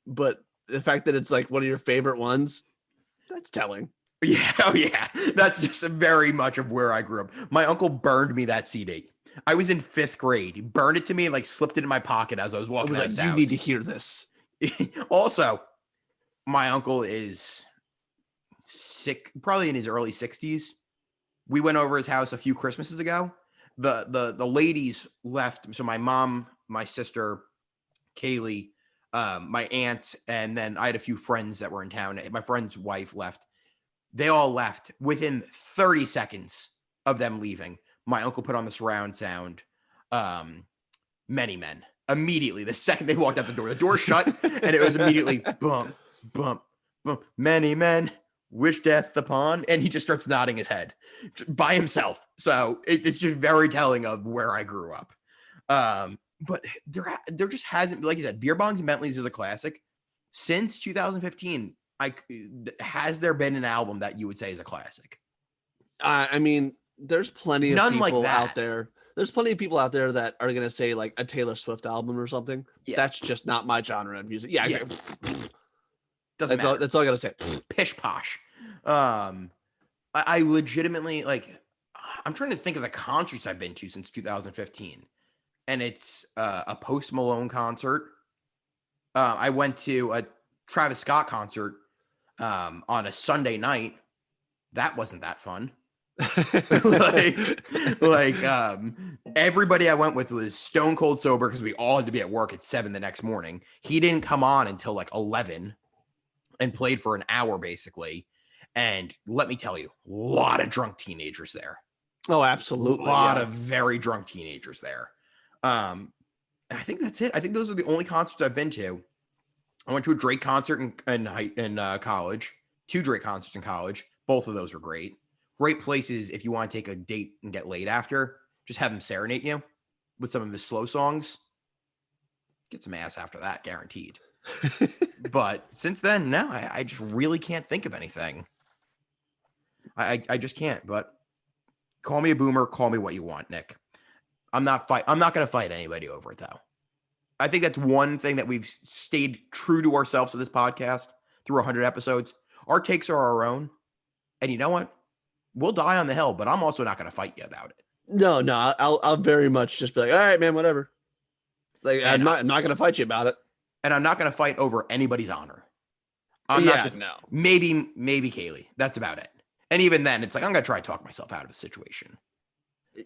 but the fact that it's like one of your favorite ones, that's telling. Yeah. Oh, yeah. That's just very much of where I grew up. My uncle burned me that CD. I was in 5th grade. He burned it to me and like slipped it in my pocket as I was walking out of his house. You need to hear this. Also, my uncle is sick, probably in his early 60s. We went over his house a few Christmases ago. The ladies left. So my mom, my sister, Kaylee, my aunt, and then I had a few friends that were in town. My friend's wife left. They all left within 30 seconds of them leaving. My uncle put on the surround sound, Many Men. Immediately, the second they walked out the door shut, and it was immediately bump, bump, bump. Many men wish death upon, and he just starts nodding his head by himself. So it's just very telling of where I grew up. But there just hasn't, like you said, Beer Bongs and Bentleys is a classic. Since 2015, has there been an album that you would say is a classic? I mean, there's plenty of None people like that. out there. There's plenty of people out there that are going to say like a Taylor Swift album or something. Yeah. That's just not my genre of music. Yeah. Yeah. Doesn't matter. That's all I got to say. Pish posh. I legitimately, like, I'm trying to think of the concerts I've been to since 2015. And it's a Post Malone concert. I went to a Travis Scott concert on a Sunday night. That wasn't that fun. Everybody I went with was stone cold sober because we all had to be at work at 7 the next morning. He didn't come on until like 11 and played for an hour basically. And let me tell you, a lot of drunk teenagers there. Oh, absolutely. A lot of very drunk teenagers there. I think that's it. I think those are the only concerts I've been to. I went to a Drake concert in college, 2 Drake concerts in college. Both of those were great. Great places if you want to take a date and get laid after. Just have him serenade you with some of his slow songs. Get some ass after that, guaranteed. But since then, no, I just really can't think of anything. I just can't. But call me a boomer. Call me what you want, Nick. I'm not going to fight anybody over it, though. I think that's one thing that we've stayed true to ourselves with this podcast through 100 episodes. Our takes are our own. And you know what? We'll die on the hill, but I'm also not going to fight you about it. No, I'll very much just be like, all right, man, whatever. Like, I'm not going to fight you about it. And I'm not going to fight over anybody's honor. No. Maybe Kaylee. That's about it. And even then, it's like, I'm going to try to talk myself out of a situation.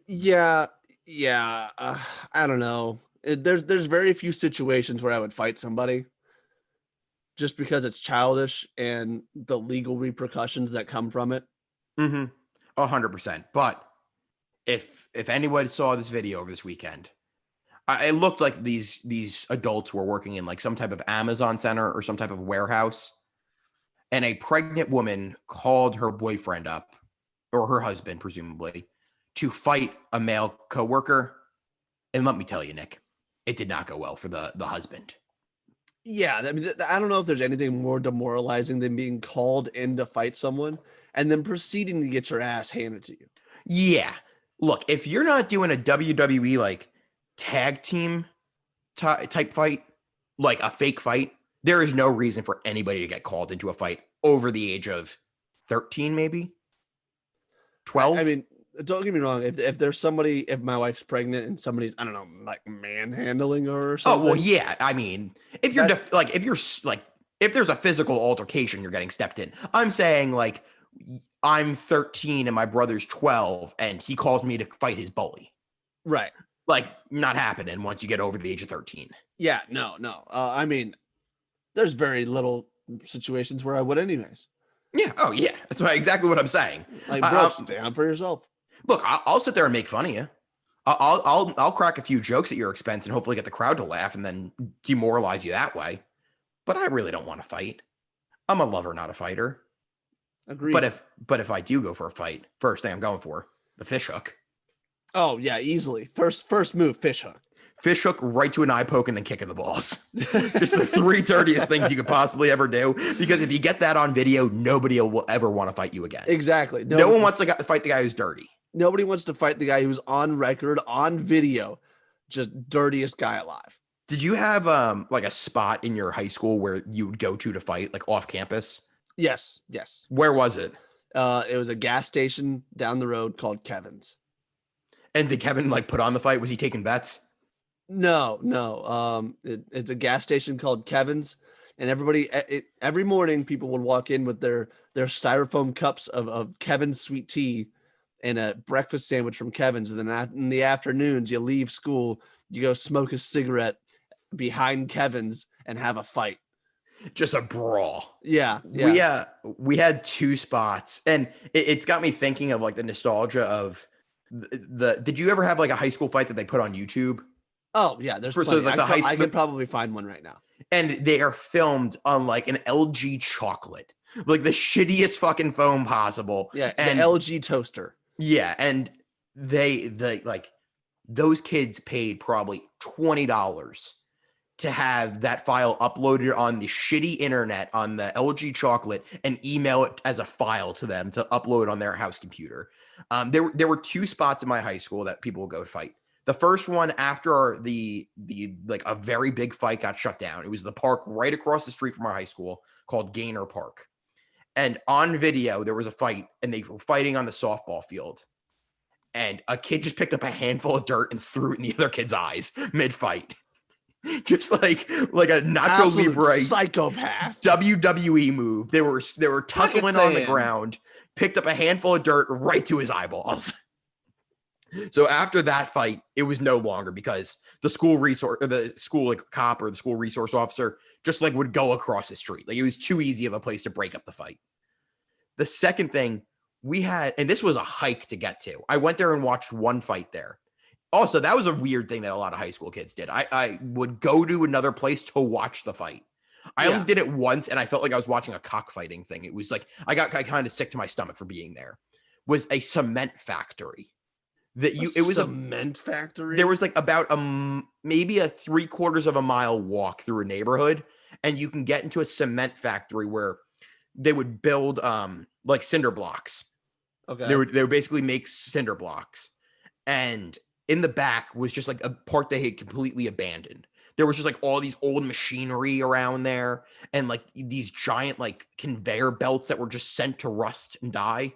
Yeah. I don't know. There's very few situations where I would fight somebody just because it's childish and the legal repercussions that come from it. 100%. But if anyone saw this video over this weekend, it looked like these adults were working in like some type of Amazon center or some type of warehouse. And a pregnant woman called her boyfriend up, or her husband, presumably, to fight a male coworker. And let me tell you, Nick, it did not go well for the husband. Yeah, I mean, I don't know if there's anything more demoralizing than being called in to fight someone and then proceeding to get your ass handed to you. Yeah. Look, if you're not doing a WWE like tag team type fight, like a fake fight, there is no reason for anybody to get called into a fight over the age of 13, maybe 12. I mean, don't get me wrong. If there's somebody, if my wife's pregnant and somebody's, I don't know, like manhandling her or something. Oh, well, yeah. I mean, if there's a physical altercation, you're getting stepped in. I'm saying like I'm 13 and my brother's 12 and he calls me to fight his bully. Right. Like not happening once you get over the age of 13. Yeah, no. I mean, there's very little situations where I would anyways. Yeah. Oh, yeah. That's exactly what I'm saying. Like, bro, stand for yourself. Look, I'll sit there and make fun of you. I'll crack a few jokes at your expense and hopefully get the crowd to laugh and then demoralize you that way. But I really don't want to fight. I'm a lover, not a fighter. Agreed. But if I do go for a fight, first thing I'm going for the fish hook. Oh yeah, easily. First move, fish hook. Fish hook right to an eye poke and then kicking the balls. Just the three dirtiest things you could possibly ever do. Because if you get that on video, nobody will ever want to fight you again. Exactly. No one wants to fight the guy who's dirty. Nobody wants to fight the guy who's on record, on video, just dirtiest guy alive. Did you have like a spot in your high school where you would go to fight, like off campus? Yes. Where was it? It was a gas station down the road called Kevin's. And did Kevin like put on the fight? Was he taking bets? No. It's a gas station called Kevin's, and every morning people would walk in with their styrofoam cups of Kevin's sweet tea and a breakfast sandwich from Kevin's. And then in the afternoons, you leave school, you go smoke a cigarette behind Kevin's and have a fight. Just a brawl. Yeah. We had two spots, and it's got me thinking of like the nostalgia of the. Did you ever have like a high school fight that they put on YouTube? Oh yeah, there's so like I could probably find one right now. And they are filmed on like an LG chocolate, like the shittiest fucking phone possible. Yeah, and the LG toaster. Yeah, and they like those kids paid probably $20 to have that file uploaded on the shitty internet on the LG chocolate and email it as a file to them to upload on their house computer. There were two spots in my high school that people would go fight. The first one after the like a very big fight got shut down. It was the park right across the street from our high school called Gaynor Park. And on video, there was a fight and they were fighting on the softball field. And a kid just picked up a handful of dirt and threw it in the other kid's eyes mid-fight. Just like a Nacho Libre psychopath WWE move. They were tussling on the ground, picked up a handful of dirt right to his eyeballs. So after that fight, it was no longer because the school like cop or the school resource officer just like would go across the street. Like it was too easy of a place to break up the fight. The second thing we had, and this was a hike to get to. I went there and watched one fight there. Also, that was a weird thing that a lot of high school kids did. I would go to another place to watch the fight. I only did it once, and I felt like I was watching a cockfighting thing. It was like I got kind of sick to my stomach for being there. Was a cement factory. It was a cement factory. There was like about maybe a 3/4 of a mile walk through a neighborhood, and you can get into a cement factory where they would build like cinder blocks. Okay. They would basically make cinder blocks, and in the back was just like a part they had completely abandoned. There was just like all these old machinery around there, and like these giant like conveyor belts that were just sent to rust and die.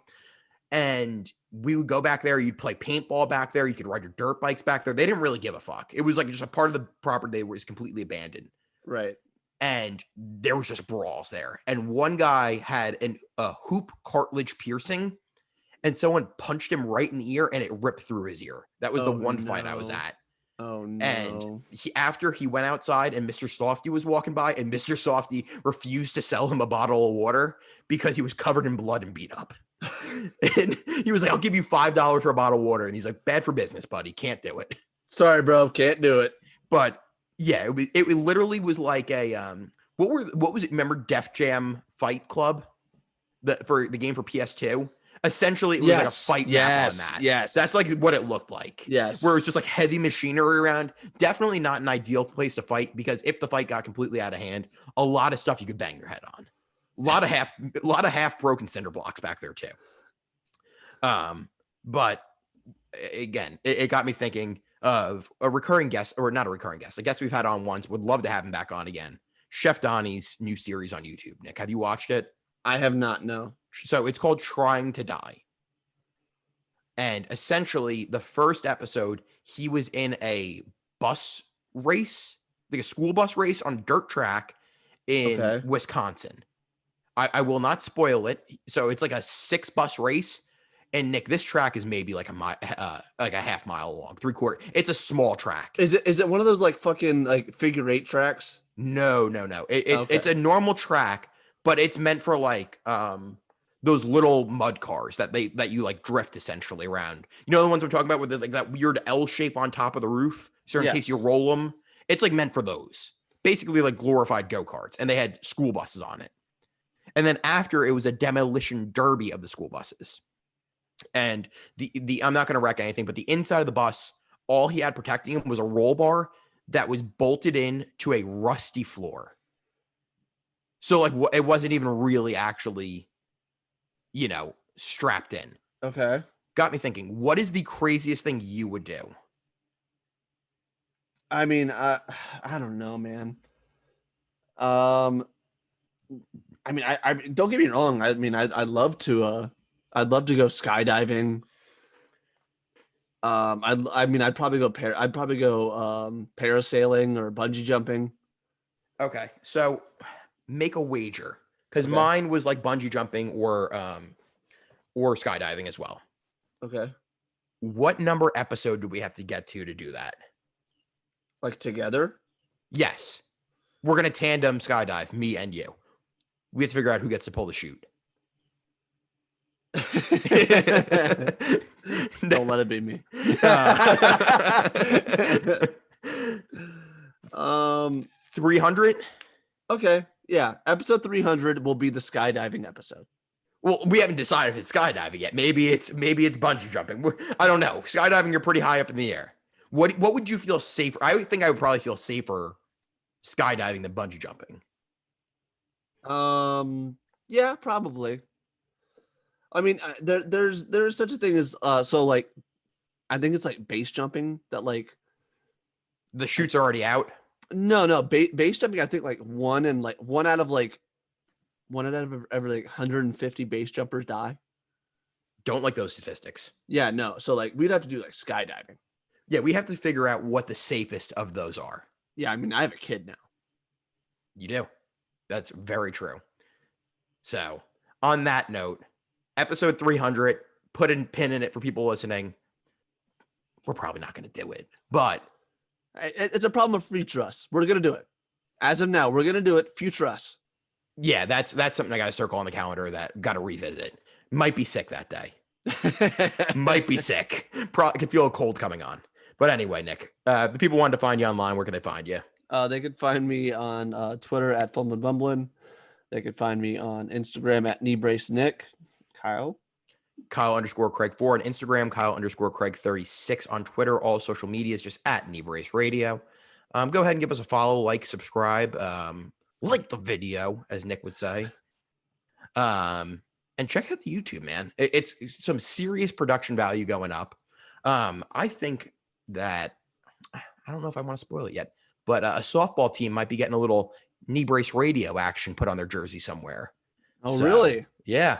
And we would go back there. You'd play paintball back there. You could ride your dirt bikes back there. They didn't really give a fuck. It was like just a part of the property that was completely abandoned. Right. And there was just brawls there. And one guy had a hoop cartilage piercing, and someone punched him right in the ear, and it ripped through his ear. That was the one fight I was at. Oh no! And after he went outside, and Mr. Softy was walking by, and Mr. Softy refused to sell him a bottle of water because he was covered in blood and beat up. And he was like, "I'll give you $5 for a bottle of water," and he's like, "Bad for business, buddy. Can't do it." Sorry, bro, can't do it. But yeah, it literally was like a what was it? Remember Def Jam Fight Club, for the game for PS2? Essentially, it was like a fight map on that. Yes. That's like what it looked like. Yes. Where it's just like heavy machinery around. Definitely not an ideal place to fight, because if the fight got completely out of hand, a lot of stuff you could bang your head on. A lot of half broken cinder blocks back there too. But again, it got me thinking of a recurring guest, or not a recurring guest, a guest we've had on once. Would love to have him back on again. Chef Donnie's new series on YouTube. Nick, have you watched it? I have not, no. So it's called Trying to Die. And essentially, the first episode, he was in a bus race, like a school bus race on a dirt track in Wisconsin. I will not spoil it. So it's like a 6-bus race. And Nick, this track is maybe like a half mile long, 3/4. It's a small track. Is it one of those like fucking like figure 8 tracks? No. It's a normal track, but it's meant for like those little mud cars that you like drift essentially around. You know the ones I'm talking about with like that weird L shape on top of the roof, so in case you roll them. It's like meant for those. Basically like glorified go-karts, and they had school buses on it. And then after, it was a demolition derby of the school buses. And the I'm not going to wreck anything, but the inside of the bus, all he had protecting him was a roll bar that was bolted in to a rusty floor. So like it wasn't even really actually, strapped in. Okay. Got me thinking, what is the craziest thing you would do? I mean, I don't know, man. I mean, I don't get me wrong. I mean, I'd love to go skydiving. I mean, I'd probably go parasailing or bungee jumping. Okay, so make a wager, because Okay. mine was like bungee jumping or skydiving as well. Okay. What number episode do we have to get to do that? Like together? Yes, we're gonna tandem skydive, me and you. We have to figure out who gets to pull the chute. Don't let it be me. 300. Okay. Yeah. Episode 300 will be the skydiving episode. Well, we haven't decided if it's skydiving yet. Maybe it's bungee jumping. I don't know. Skydiving, you're pretty high up in the air. What would you feel safer? I would think I would probably feel safer skydiving than bungee jumping. Yeah, probably. I mean, there's such a thing as so like, I think it's like base jumping that like the chute's already out. No, base jumping. I think like one out of every like 150 base jumpers die. Don't like those statistics. Yeah, no. So like we'd have to do like skydiving. Yeah, we have to figure out what the safest of those are. Yeah, I mean, I have a kid now. You do. That's very true. So, on that note, episode 300, put a pin in it for people listening. We're probably not going to do it, but it's a problem of future us. We're going to do it. As of now, we're going to do it. Future us. Yeah, that's something I got to circle on the calendar that got to revisit. Might be sick that day. Might be sick. Probably could feel a cold coming on. But anyway, Nick, the people wanted to find you online. Where can they find you? They could find me on Twitter at FumblingBumbling. They could find me on Instagram at KneeBraceNick. Kyle Kyle_Craig4 on Instagram. Kyle_Craig36 on Twitter. All social media is just at KneeBrace Radio. Go ahead and give us a follow, like, subscribe, like the video, as Nick would say. And check out the YouTube, man. It's some serious production value going up. I think that, I don't know if I want to spoil it yet, but a softball team might be getting a little Knee Brace Radio action put on their jersey somewhere. Oh, so, really? Yeah.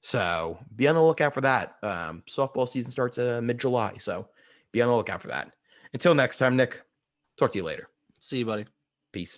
So be on the lookout for that. Softball season starts mid-July, so be on the lookout for that. Until next time, Nick, talk to you later. See you, buddy. Peace.